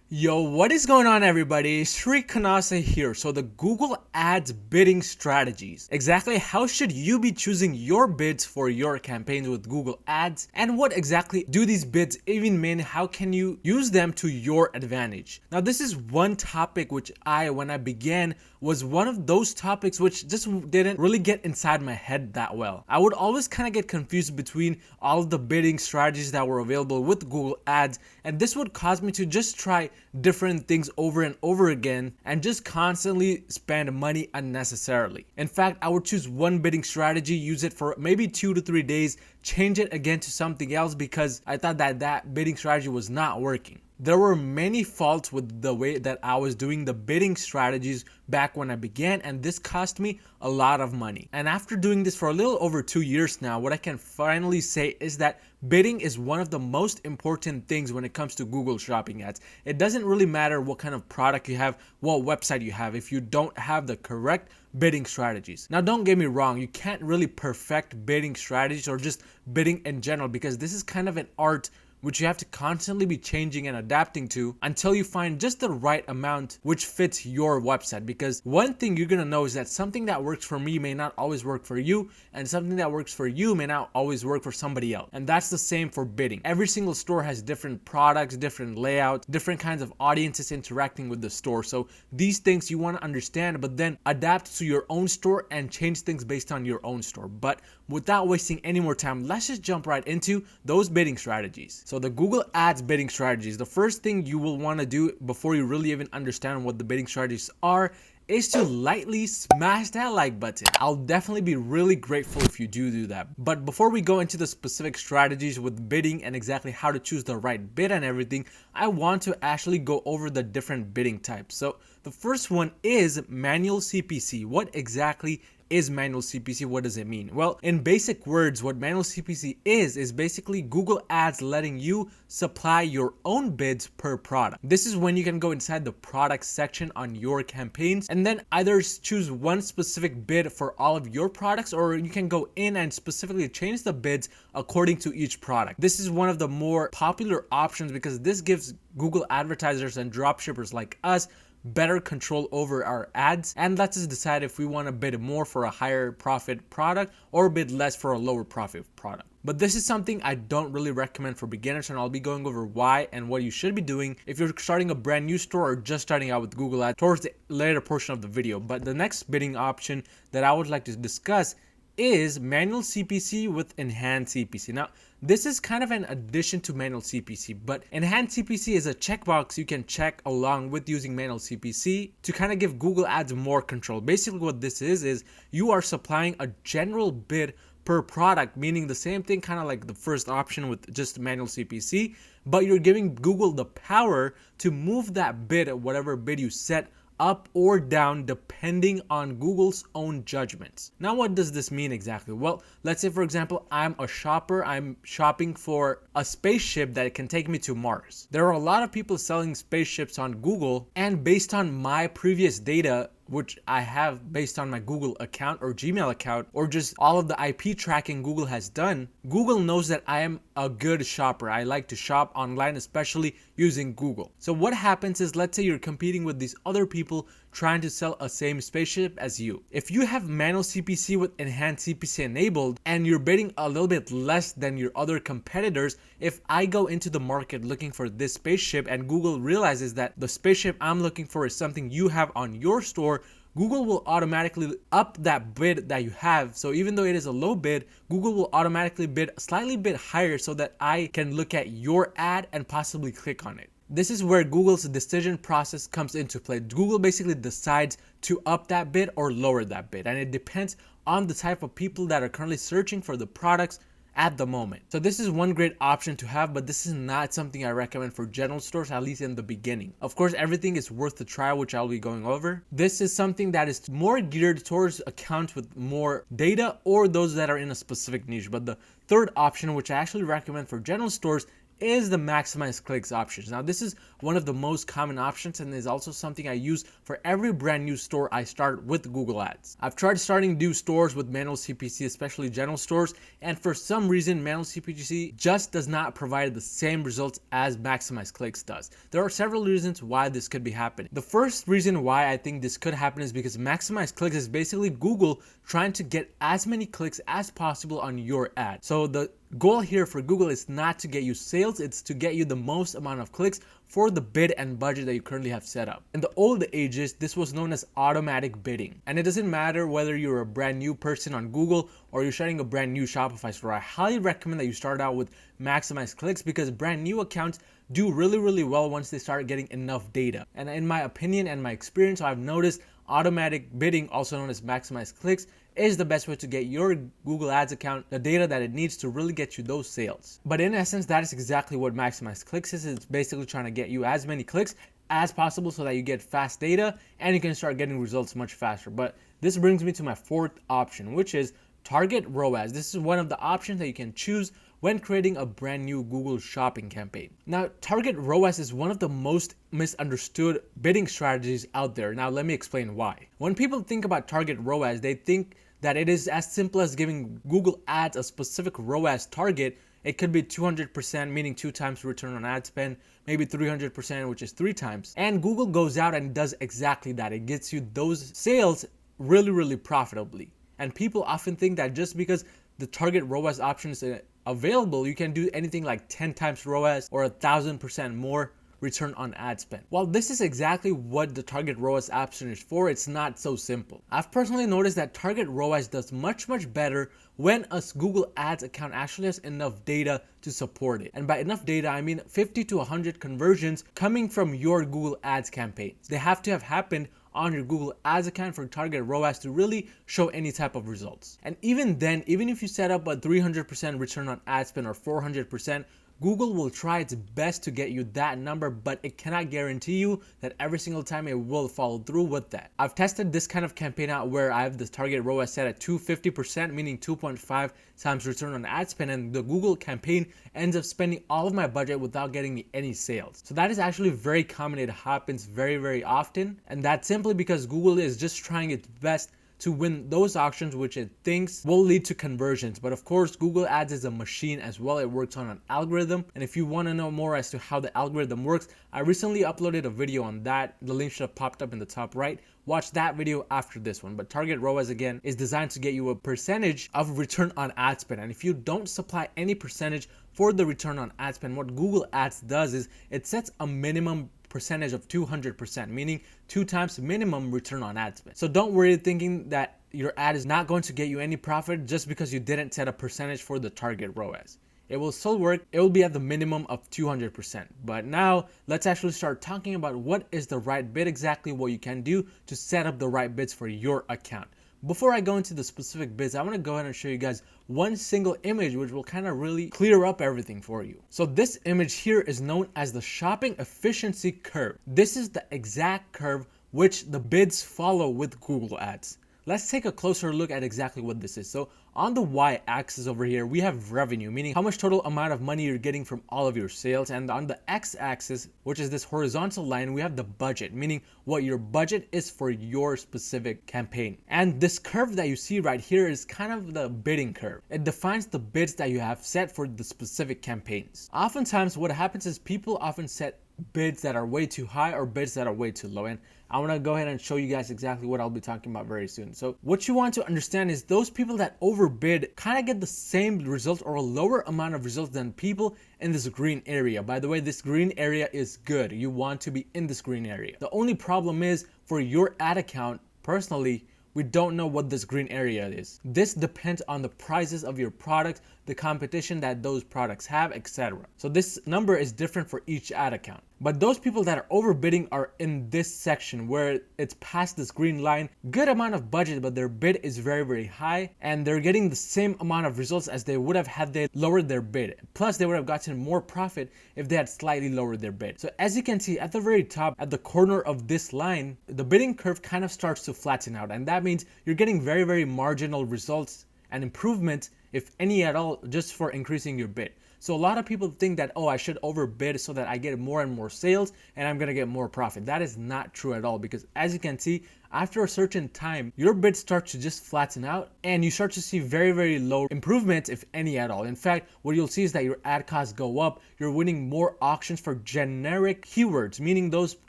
Yo, what is going on everybody? Shri Kanase here. So the Google Ads bidding strategies. Exactly how should you be choosing your bids for your campaigns with Google Ads? And what exactly do these bids even mean? How can you use them to your advantage? Now this is one topic which when I began, was one of those topics which just didn't really get inside my head that well. I would always kind of get confused between all of the bidding strategies that were available with Google Ads, and this would cause me to just try different things over and over again and just constantly spend money unnecessarily. In fact, I would choose one bidding strategy, use it for maybe 2 to 3 days, change it again to something else because I thought that bidding strategy was not working. There were many faults with the way that I was doing the bidding strategies back when I began, and this cost me a lot of money. And after doing this for a little over 2 years now, what I can finally say is that bidding is one of the most important things when it comes to Google Shopping ads. It doesn't really matter what kind of product you have, what website you have, if you don't have the correct bidding strategies. Now don't get me wrong, you can't really perfect bidding strategies or just bidding in general, because this is kind of an art which you have to constantly be changing and adapting to until you find just the right amount which fits your website. Because one thing you're gonna know is that something that works for me may not always work for you, and something that works for you may not always work for somebody else. And that's the same for bidding. Every single store has different products, different layouts, different kinds of audiences interacting with the store. So these things you want to understand, but then adapt to your own store and change things based on your own store. But without wasting any more time, let's just jump right into those bidding strategies. So the Google Ads bidding strategies, the first thing you will want to do before you really even understand what the bidding strategies are is to lightly smash that like button. I'll definitely be really grateful if you do that. But before we go into the specific strategies with bidding and exactly how to choose the right bid and everything, I want to actually go over the different bidding types. So the first one is manual CPC. What exactly is manual CPC? What does it mean? Well, in basic words, what manual CPC is basically Google Ads letting you supply your own bids per product. This is when you can go inside the product section on your campaigns and then either choose one specific bid for all of your products, or you can go in and specifically change the bids according to each product. This is one of the more popular options because this gives Google advertisers and dropshippers like us better control over our ads and lets us decide if we want to bid more for a higher profit product or bid less for a lower profit product. But this is something I don't really recommend for beginners, and I'll be going over why and what you should be doing if you're starting a brand new store or just starting out with Google Ads towards the later portion of the video. But the next bidding option that I would like to discuss is manual CPC with enhanced CPC. Now, this is kind of an addition to manual CPC, but enhanced CPC is a checkbox you can check along with using manual CPC to kind of give Google Ads more control. Basically what this is you are supplying a general bid per product, meaning the same thing kind of like the first option with just manual CPC, but you're giving Google the power to move that bid, whatever bid you set, up or down depending on Google's own judgments. Now, what does this mean exactly? Well, let's say for example, I'm a shopper, I'm shopping for a spaceship that can take me to Mars. There are a lot of people selling spaceships on Google, and based on my previous data, which I have based on my Google account or Gmail account, or just all of the IP tracking Google has done, Google knows that I am a good shopper. I like to shop online, especially using Google. So what happens is, let's say you're competing with these other people trying to sell a same spaceship as you. If you have manual CPC with enhanced CPC enabled and you're bidding a little bit less than your other competitors, if I go into the market looking for this spaceship and Google realizes that the spaceship I'm looking for is something you have on your store, Google will automatically up that bid that you have. So even though it is a low bid, Google will automatically bid a slightly bit higher so that I can look at your ad and possibly click on it. This is where Google's decision process comes into play. Google basically decides to up that bid or lower that bid, and it depends on the type of people that are currently searching for the products at the moment. So this is one great option to have, but this is not something I recommend for general stores, at least in the beginning. Of course, everything is worth the try, which I'll be going over. This is something that is more geared towards accounts with more data or those that are in a specific niche. But the third option, which I actually recommend for general stores, is the maximize clicks options. Now this is one of the most common options and is also something I use for every brand new store I start with Google Ads. I've tried starting new stores with manual CPC, especially general stores, and for some reason manual CPC just does not provide the same results as maximize clicks does. There are several reasons why this could be happening. The first reason why I think this could happen is because maximize clicks is basically Google trying to get as many clicks as possible on your ad. So the goal here for Google is not to get you sales, it's to get you the most amount of clicks for the bid and budget that you currently have set up. In the old ages, this was known as automatic bidding. And it doesn't matter whether you're a brand new person on Google or you're starting a brand new Shopify store. I highly recommend that you start out with maximize clicks because brand new accounts do really well once they start getting enough data. And in my opinion and my experience, I've noticed automatic bidding, also known as maximize clicks, is the best way to get your Google Ads account the data that it needs to really get you those sales. But in essence, that is exactly what maximize clicks is. It's basically trying to get you as many clicks as possible so that you get fast data and you can start getting results much faster. But this brings me to my fourth option, which is target ROAS. This is one of the options that you can choose when creating a brand new Google shopping campaign. Now, target ROAS is one of the most misunderstood bidding strategies out there. Now, let me explain why. When people think about target ROAS, they think that it is as simple as giving Google Ads a specific ROAS target. It could be 200%, meaning 2 times return on ad spend, maybe 300%, which is 3 times. And Google goes out and does exactly that. It gets you those sales really profitably. And people often think that just because the target ROAS option is available, you can do anything like 10 times ROAS or 1,000% more return on ad spend. While this is exactly what the target ROAS option is for, it's not so simple. I've personally noticed that target ROAS does much better when a Google Ads account actually has enough data to support it. And by enough data, I mean 50 to 100 conversions coming from your Google Ads campaigns. They have to have happened on your Google Ads account for target ROAS to really show any type of results. And even then, even if you set up a 300% return on ad spend or 400%, Google will try its best to get you that number, but it cannot guarantee you that every single time it will follow through with that. I've tested this kind of campaign out where I have the target ROAS set at 250%, meaning 2.5 times return on ad spend, and the Google campaign ends up spending all of my budget without getting me any sales. So that is actually very common. It happens very often, and that's simply because Google is just trying its best to win those auctions which it thinks will lead to conversions. But of course, Google Ads is a machine as well. It works on an algorithm. And if you want to know more as to how the algorithm works, I recently uploaded a video on that. The link should have popped up in the top right. Watch that video after this one. But target ROAS, again, is designed to get you a percentage of return on ad spend. And if you don't supply any percentage for the return on ad spend, what Google Ads does is it sets a minimum percentage of 200%, meaning 2 times minimum return on ad spend. So don't worry thinking that your ad is not going to get you any profit just because you didn't set a percentage for the target ROAS. It will still work. It will be at the minimum of 200%. But now let's actually start talking about what is the right bid, exactly what you can do to set up the right bids for your account. Before I go into the specific bids, I want to go ahead and show you guys one single image which will kind of really clear up everything for you. So this image here is known as the shopping efficiency curve. This is the exact curve which the bids follow with Google Ads. Let's take a closer look at exactly what this is. So on the y-axis over here, we have revenue, meaning how much total amount of money you're getting from all of your sales. And on the x-axis, which is this horizontal line, we have the budget, meaning what your budget is for your specific campaign. And this curve that you see right here is kind of the bidding curve. It defines the bids that you have set for the specific campaigns. Oftentimes, what happens is people often set bids that are way too high or bids that are way too low. And I want to go ahead and show you guys exactly what I'll be talking about very soon. So what you want to understand is those people that overbid kind of get the same result or a lower amount of results than people in this green area. By the way, this green area is good. You want to be in this green area. The only problem is for your ad account, personally, we don't know what this green area is. This depends on the prices of your product, the competition that those products have, etc. So this number is different for each ad account. But those people that are overbidding are in this section where it's past this green line, good amount of budget, but their bid is very high, and they're getting the same amount of results as they would have had they lowered their bid. Plus, they would have gotten more profit if they had slightly lowered their bid. So as you can see at the very top, at the corner of this line, the bidding curve kind of starts to flatten out, and that means you're getting very marginal results and improvement, if any at all, just for increasing your bid. So a lot of people think that, oh, I should overbid so that I get more and more sales and I'm gonna get more profit. That is not true at all, because as you can see, after a certain time, your bids start to just flatten out and you start to see very, very low improvements, if any at all. In fact, what you'll see is that your ad costs go up. You're winning more auctions for generic keywords, meaning those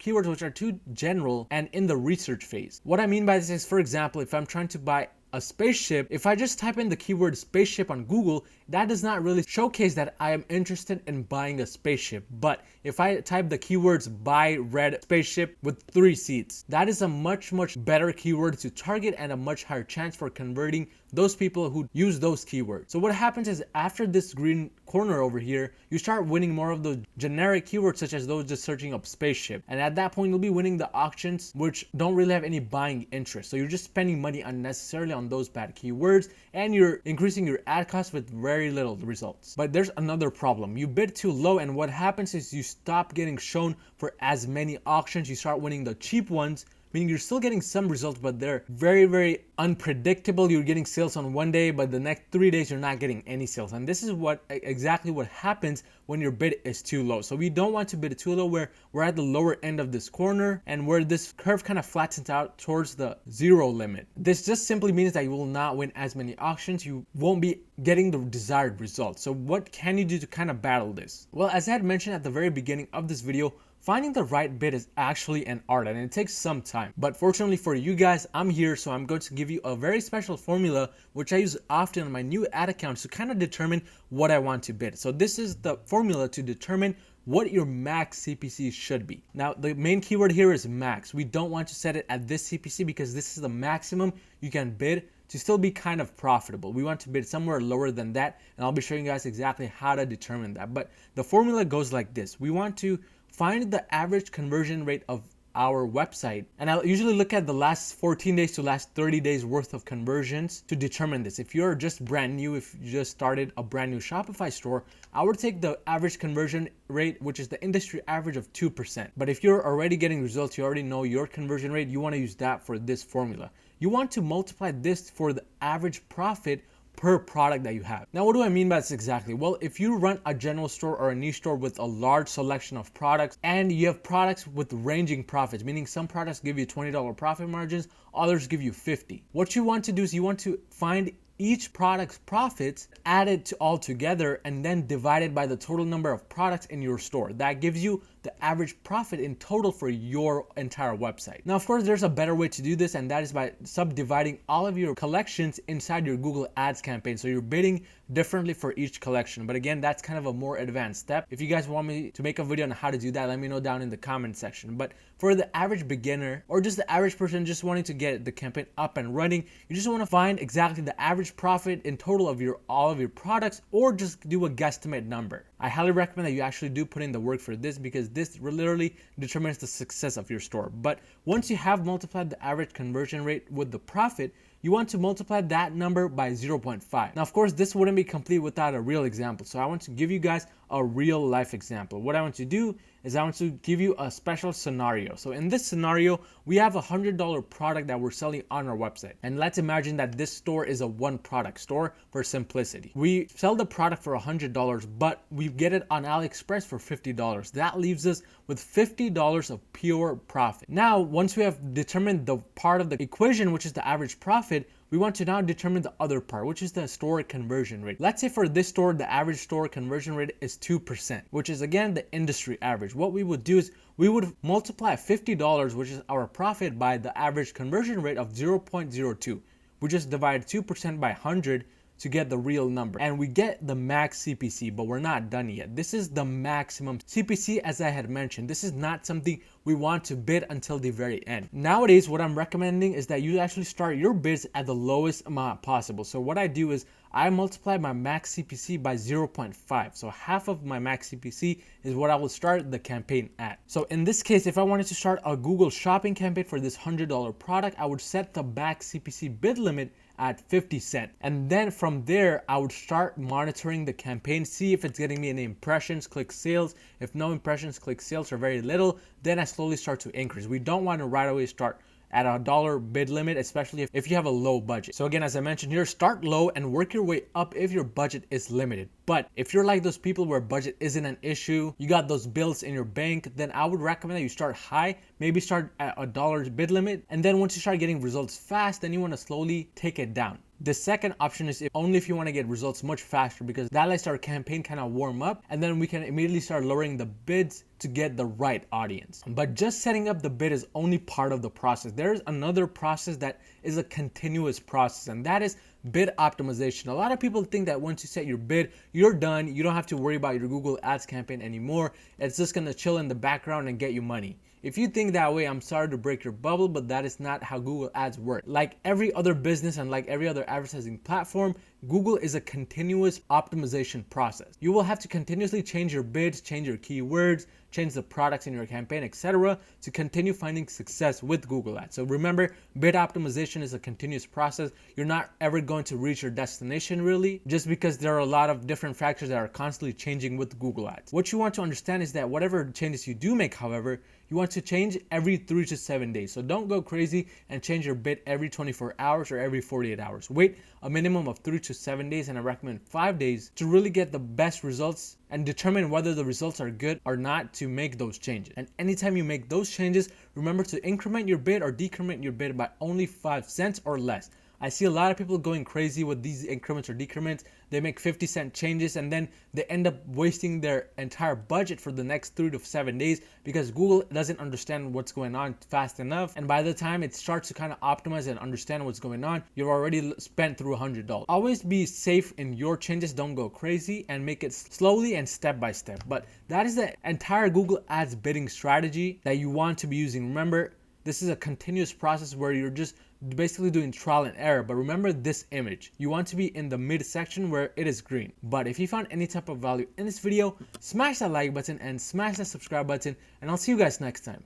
keywords which are too general and in the research phase. What I mean by this is, for example, if I'm trying to buy a spaceship, if I just type in the keyword spaceship on Google, that does not really showcase that I am interested in buying a spaceship. But if I type the keywords buy red spaceship with 3 seats, that is a much better keyword to target and a much higher chance for converting those people who use those keywords. So what happens is, after this green corner over here, you start winning more of those generic keywords, such as those just searching up spaceship. And at that point, you'll be winning the auctions which don't really have any buying interest. So you're just spending money unnecessarily on those bad keywords, and you're increasing your ad costs with very little results. But there's another problem. You bid too low, and what happens is you stop getting shown for as many auctions. You start winning the cheap ones, meaning you're still getting some results, but they're very unpredictable. You're getting sales on one day, but the next 3 days you're not getting any sales. And this is exactly what happens when your bid is too low. So we don't want to bid too low, where we're at the lower end of this corner and where this curve kind of flattens out towards the 0 limit. This just simply means that you will not win as many auctions. You won't be getting the desired results. So what can you do to kind of battle this? Well, as I had mentioned at the very beginning of this video, finding the right bid is actually an art, and it takes some time. But fortunately for you guys, I'm here, so I'm going to give you a very special formula which I use often on my new ad accounts to kind of determine what I want to bid. So this is the formula to determine what your max CPC should be. Now, the main keyword here is max. We don't want to set it at this CPC because this is the maximum you can bid to still be kind of profitable. We want to bid somewhere lower than that, and I'll be showing you guys exactly how to determine that. But the formula goes like this. We want to find the average conversion rate of our website, and I'll usually look at the last 14 days to last 30 days worth of conversions to determine this. If you're just brand new, if you just started a brand new Shopify store, I would take the average conversion rate, which is the industry average of 2%. But if you're already getting results, you already know your conversion rate, you want to use that for this formula. You want to multiply this for the average profit per product that you have. Now, what do I mean by this exactly? Well, if you run a general store or a niche store with a large selection of products, and you have products with ranging profits, meaning some products give you $20 profit margins, others give you 50. What you want to do is you want to find each product's profits, add it all together, and then divide it by the total number of products in your store. That gives you the average profit in total for your entire website. Now, of course, there's a better way to do this, and that is by subdividing all of your collections inside your Google Ads campaign. So you're bidding differently for each collection. But again, that's kind of a more advanced step. If you guys want me to make a video on how to do that, let me know down in the comment section. But for the average beginner, or just the average person just wanting to get the campaign up and running, you just want to find exactly the average profit in total of all of your products, or just do a guesstimate number. I highly recommend that you actually do put in the work for this, because this literally determines the success of your store. But once you have multiplied the average conversion rate with the profit, you want to multiply that number by 0.5. Now, of course, this wouldn't be complete without a real example. So I want to give you guys a real life example. What I want to do is I want to give you a special scenario. So in this scenario, we have a $100 product that we're selling on our website. And let's imagine that this store is a one product store for simplicity. We sell the product for $100, but we get it on AliExpress for $50. That leaves us with $50 of pure profit. Now, once we have determined the part of the equation, which is the average profit, we want to now determine the other part, which is the store conversion rate. Let's say for this store, the average store conversion rate is 2%, which is again the industry average. What we would do is we would multiply $50, which is our profit, by the average conversion rate of 0.02. We just divide 2% by 100 to get the real number, and we get the max CPC. But we're not done yet. This is the maximum CPC, as I had mentioned. This is not something we want to bid until the very end. Nowadays, what I'm recommending is that you actually start your bids at the lowest amount possible. So what I do is I multiply my max CPC by 0.5. So half of my max CPC is what I will start the campaign at. So in this case, if I wanted to start a Google shopping campaign for this $100 product, I would set the max CPC bid limit at 50 cents. And then from there, I would start monitoring the campaign, see if it's getting me any impressions, click sales. If no impressions, click sales, or very little, then I slowly start to increase. We don't want to right away start at a dollar bid limit, especially if you have a low budget. So again, as I mentioned here, start low and work your way up if your budget is limited. But if you're like those people where budget isn't an issue, you got those bills in your bank, then I would recommend that you start high, maybe start at a dollar bid limit. And then once you start getting results fast, then you want to slowly take it down. The second option is only if you want to get results much faster, because that lets our campaign kind of warm up and then we can immediately start lowering the bids to get the right audience. But just setting up the bid is only part of the process. There's another process that is a continuous process, and that is bid optimization. A lot of people think that once you set your bid, you're done. You don't have to worry about your Google Ads campaign anymore. It's just gonna chill in the background and get you money. If you think that way, I'm sorry to break your bubble, but that is not how Google Ads work. Like every other business and like every other advertising platform, Google is a continuous optimization process. You will have to continuously change your bids, change your keywords, change the products in your campaign, etc., to continue finding success with Google Ads. So remember, bid optimization is a continuous process. You're not ever going to reach your destination really, just because there are a lot of different factors that are constantly changing with Google Ads. What you want to understand is that whatever changes you do make, however, you want to change every 3 to 7 days. So don't go crazy and change your bid every 24 hours or every 48 hours. Wait a minimum of 3 to 7 days, and I recommend 5 days to really get the best results and determine whether the results are good or not to make those changes. And anytime you make those changes, remember to increment your bid or decrement your bid by only 5 cents or less. I see a lot of people going crazy with these increments or decrements. They make 50-cent changes and then they end up wasting their entire budget for the next 3 to 7 days because Google doesn't understand what's going on fast enough. And by the time it starts to kind of optimize and understand what's going on, you've already spent through $100. Always be safe in your changes. Don't go crazy and make it slowly and step by step. But that is the entire Google Ads bidding strategy that you want to be using. Remember, this is a continuous process where you're just basically doing trial and error. But remember this image. You want to be in the mid section where it is green. But if you found any type of value in this video, smash that like button and smash that subscribe button, and I'll see you guys next time.